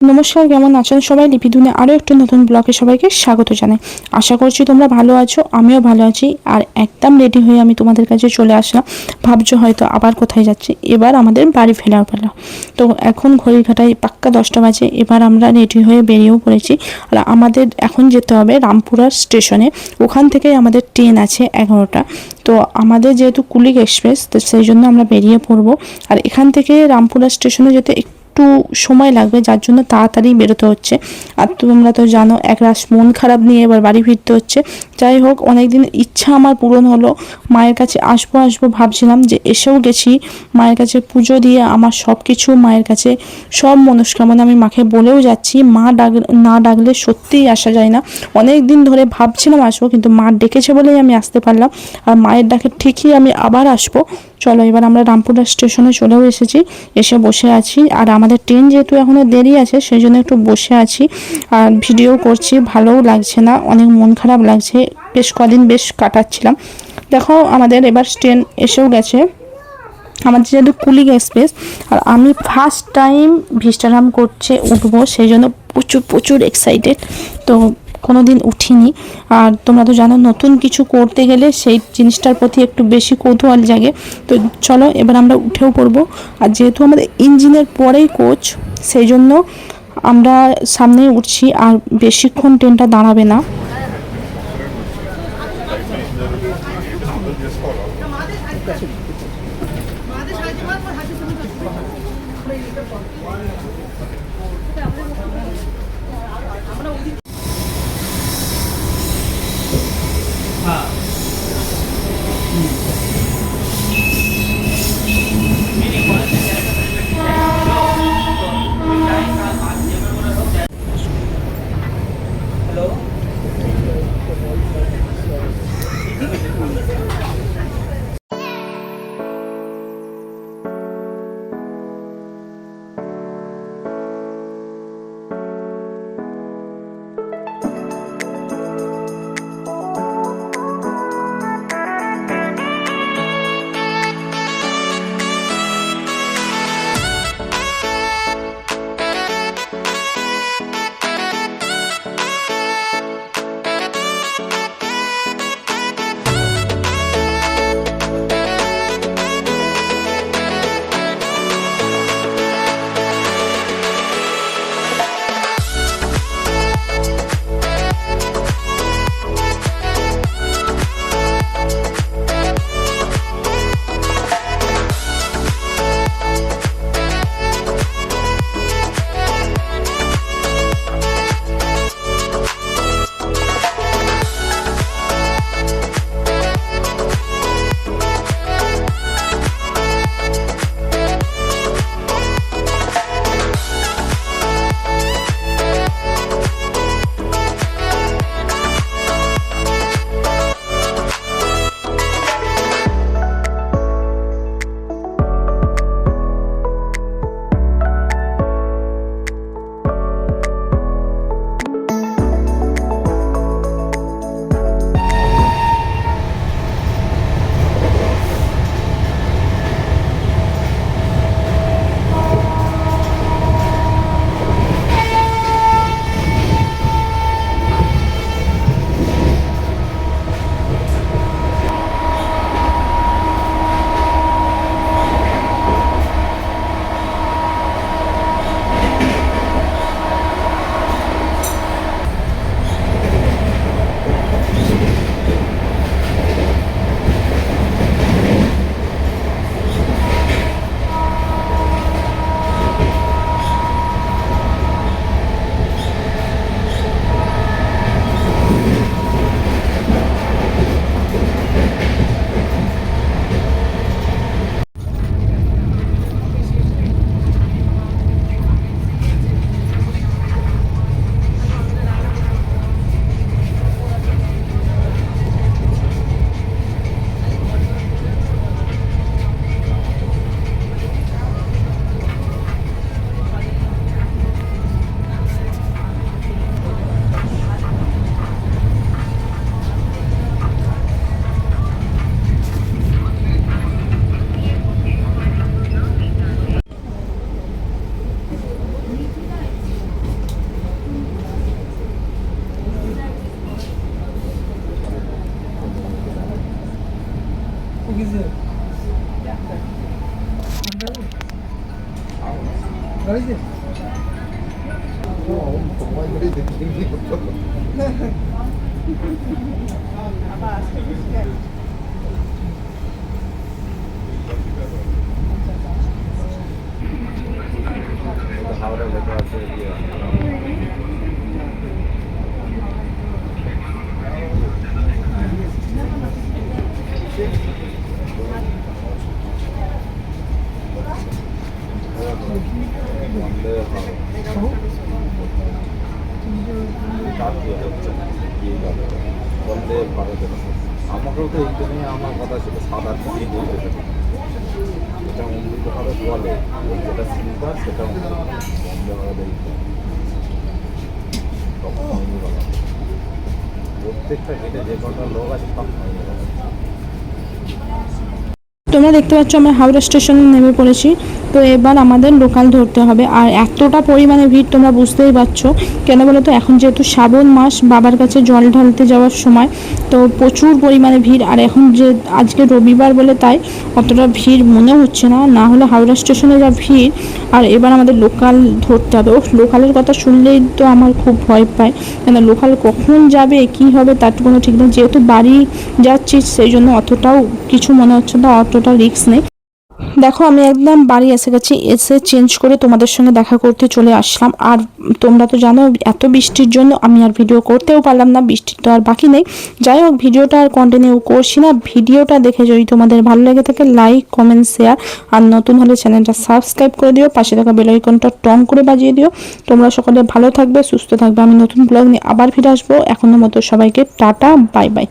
নমস্কার, কেমন আছেন সবাই? লিপিদুনে আরও একটি নতুন ব্লগে সবাইকে স্বাগত জানাই। আশা করছি তোমরা ভালো আছো, আমিও ভালো আছি। আর একদম রেডি হয়ে আমি তোমাদের কাছে চলে আসলাম। ভাবছো হয়তো আবার কোথায় যাচ্ছি। এবার আমাদের বাড়ি ফেরার পালা। তো এখন ঘড়ির কাঁটায় পাক্কা 10টা বাজে। এবার আমরা রেডি হয়ে বেরিয়েও পড়েছি। আর আমাদের এখন যেতে হবে রামপুরহাট স্টেশনে। ওখান থেকেই আমাদের ট্রেন আছে 11টা। তো আমাদের যেহেতু কুলিক এক্সপ্রেস, তো সেই জন্য আমরা বেরিয়ে পড়বো। আর এখান থেকে রামপুরহাট স্টেশনে যেতে একটু সময় লাগবে, যার জন্য তাড়াতাড়ি বেরোতে হচ্ছে। আর তোমরা তো জানো একরাশ মন খারাপ নিয়ে এবার বাড়ি ফিরতে হচ্ছে। যাই হোক, অনেকদিন ইচ্ছা আমার পূরণ হলো। মায়ের কাছে আসবো ভাবছিলাম, যে এসেও গেছি। মায়ের কাছে পুজো দিয়ে আমার সব কিছু মায়ের কাছে সব মনস্কামনা আমি মাকে বলেও যাচ্ছি। মা না ডাকলে সত্যিই আসা যায় না। অনেক দিন ধরে ভাবছিলাম আসবো, কিন্তু মা ডেকেছে বলেই আমি আসতে পারলাম। আর মায়ের ডাকে ঠিকই আমি আবার আসবো। চলো, এবার আমরা রামপুরহাট স্টেশনে চলেও এসেছি, এসে বসে আছি। আর আমাদের ট্রেন যেহেতু এখনও দেরি আছে, সেই জন্য একটু বসে আছি আর ভিডিও করছি। ভালোও লাগছে না, অনেক মন খারাপ লাগছে। বেশ কদিন বেশ কাটাচ্ছিলাম। দেখো, আমাদের এবার ট্রেন এসেও গেছে। আমাদের যেহেতু কুলিক এক্সপ্রেস, আর আমি ফার্স্ট টাইম ভিস্টারাম করছে উঠবো, সেই জন্য প্রচুর এক্সাইটেড। তো কোনো দিন উঠিনি। আর তোমরা তো জানো, নতুন কিছু করতে গেলে সেই জিনিসটার প্রতি একটু বেশি কৌতূহল জাগে। তো চলো, এবার আমরা উঠেও পড়বো। আর যেহেতু আমাদের ইঞ্জিনের পরেই কোচ, সেই জন্য আমরা সামনেই উঠছি। আর বেশিক্ষণ ট্রেনটা দাঁড়াবে না। হাওড়া লেখা আছে বন্দে ভারতের আমাকেও তো এই জন্যই আমার কথা ছিল সাদা কি বলতে যেটা অমৃত ভারত বলে যেটা স্লিপার সেটা বন্দে ভারত প্রত্যেকটা গেটে যে কটা লোক আছে সব তোমরা দেখতে পাচ্ছ আমরা হাওড়া স্টেশনে নেমে পড়েছি। তো এবার আমাদের লোকাল ধরতে হবে। আর এতটা পরিমাণে ভিড় তোমরা বুঝতেই পারছো, কেন বলো তো, এখন যেহেতু শ্রাবণ মাস, বাবার কাছে জল ঢালতে যাওয়ার সময়, তো প্রচুর পরিমাণে ভিড়। আর এখন যে আজকে রবিবার বলে তাই অতটা ভিড় মনে হচ্ছে না, না হলে হাওড়া স্টেশনে যা ভিড়। আর এবার আমাদের লোকাল ধরতে হবে। ও লোকালের কথা শুনলেই তো আমার খুব ভয় পায়, কেন লোকাল কখন যাবে কি হবে তার কোনো ঠিক নেই। যেহেতু বাড়ি যাচ্ছি সেই জন্য অতটাও কিছু মনে হচ্ছে না, অতটা রিস্ক নেই। দেখো আমি একদম বাড়ি এসে গেছি, এসে চেঞ্জ করে তোমাদের সঙ্গে দেখা করতে চলে আসলাম। আর তোমরা তো জানো এত বৃষ্টির জন্য আমি আর ভিডিও করতেও পারলাম না, বৃষ্টির তো আর বাকি নেই। যাই হোক ভিডিওটা আর কন্টিনিউ করছি না। ভিডিওটা দেখে যদি তোমাদের ভালো লেগে থাকে লাইক কমেন্ট শেয়ার, আর নতুন হলে চ্যানেলটা সাবস্ক্রাইব করে দিও, পাশে থাকা বেল আইকনটা টং করে বাজিয়ে দিও। তোমরা সকলে ভালো থাকবে, সুস্থ থাকবে। আমি নতুন ব্লগ নিয়ে আবার ফিরে আসবো। এখনের মতো সবাইকে টাটা, বাই বাই।